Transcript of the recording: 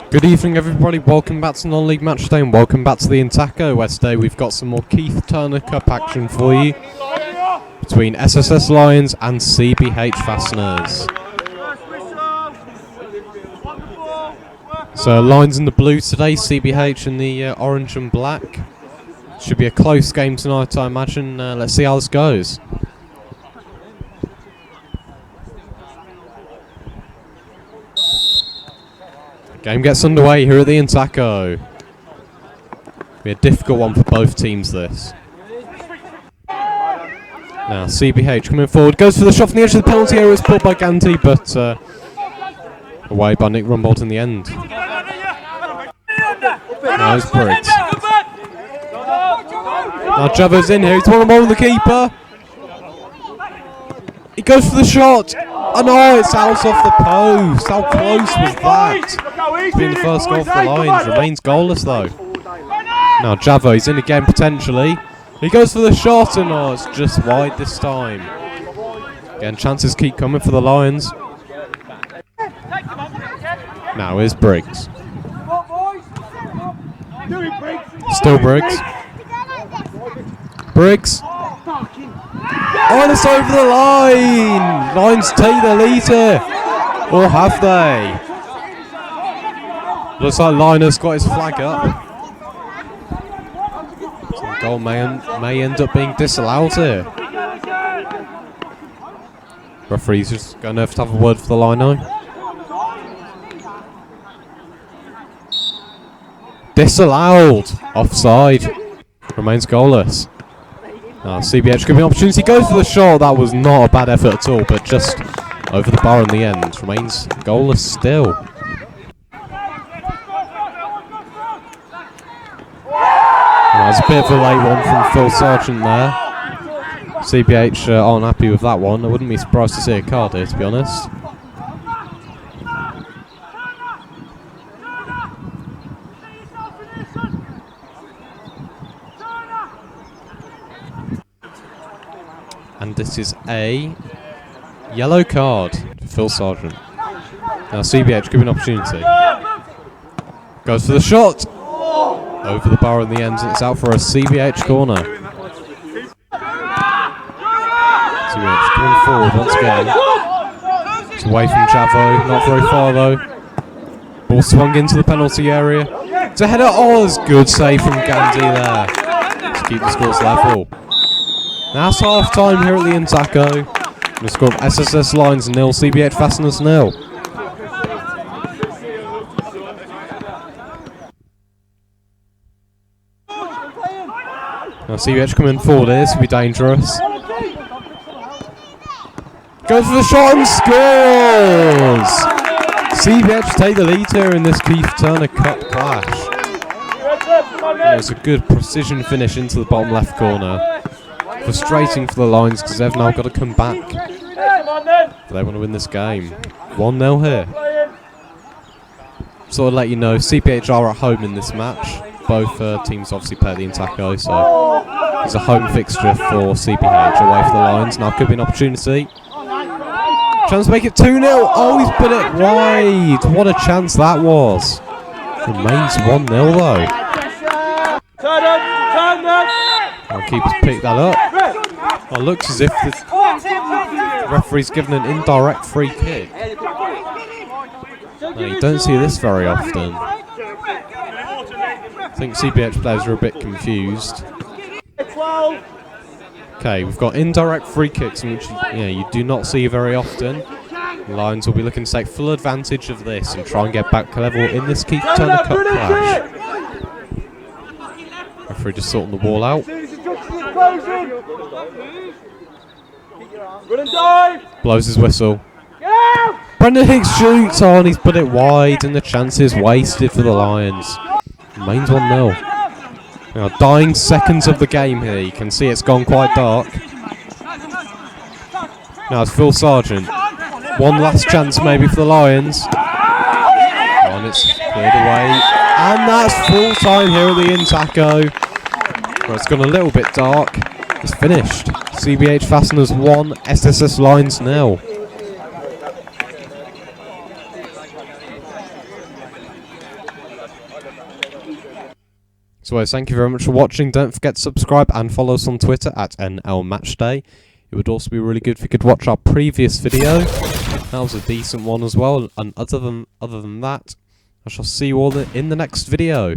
Good evening everybody, welcome back to Non-League Matchday and welcome back to the Entaco, where today we've got some more Keith Turner Cup action for you between SSS Lions and CBH Fasteners. So Lions in the blue today, CBH in the orange and black. Should be a close game tonight, I imagine. Let's see how this goes. Game gets underway here at the Entaco. Be a difficult one for both teams, this. Now CBH coming forward, goes for the shot from the edge of the penalty area. It's pulled by Gandhi, but away by Nick Rumbold in the end. Now it's Briggs. Now Javo's in here, he's 1-on-1 with the keeper. He goes for the shot. Oh no, it's out off the post. How close was that? Being the first goal for the Lions. Remains goalless though. Now Javo, he's in again potentially. He goes for the shot and it's just wide this time. Again, chances keep coming for the Lions. Now here's Briggs. Still Briggs. Briggs. Oh, it's over the line! Lions take the lead here. Or have they? Looks like Linus got his flag up. So the goal may end up being disallowed here. Referee's just going to have a word for the Lino. Disallowed! Offside. Remains goalless. Now CBH giving an opportunity, goes for the shot. That was not a bad effort at all, but just over the bar in the end. Remains goalless still. That was a bit of a late one from Phil Sargent there. CBH aren't happy with that one. I wouldn't be surprised to see a card here, to be honest. And this is a yellow card for Phil Sargent. Now CBH given an opportunity. Goes for the shot. Over the bar in the end, and it's out for a CBH corner. CBH coming forward once again. It's away from Javo, not very far though. Ball swung into the penalty area. It's a header. Oh, it's good save from Gandhi there to keep the scores level. Now it's half time here at the Entaco. The score of SSS Lions 0, CBH Fasteners 0. Now CBH coming forward here, this will be dangerous. Goes for the shot and scores! CBH take the lead here in this Keith Turner Cup clash. It's a good precision finish into the bottom left corner. Frustrating for the Lions because they've now got to come back if they want to win this game. 1-0 here. Sort of let you know, CBH are at home in this match. Both teams obviously play the Entaco, so it's a home fixture for CBH away for the Lions. Now could be an opportunity. Chance to make it 2-0. Oh, he's put it wide. What a chance that was. Remains 1-0 though. Now keeper's picked that up. Well, looks as if the referee's given an indirect free kick. Now, you don't see this very often. I think CBH players are a bit confused. Okay, we've got indirect free kicks, which you do not see very often. The Lions will be looking to take full advantage of this and try and get back level in this Keith Turner Cup clash. Referee just sorting the ball out. Blows his whistle. Brendan Hicks shoots on, he's put it wide and the chance is wasted for the Lions. Remains 1-0. Now, dying seconds of the game here. You can see it's gone quite dark. Now it's Phil Sargent. One last chance maybe for the Lions. And it's cleared away. And that's full time here at the Entaco. Well, it's gone a little bit dark. It's finished. CBH Fasteners 1, SSS Lions 0. So thank you very much for watching. Don't forget to subscribe and follow us on Twitter at NLMatchday. It would also be really good if you could watch our previous video. That was a decent one as well. And other than that, I shall see you all in the next video.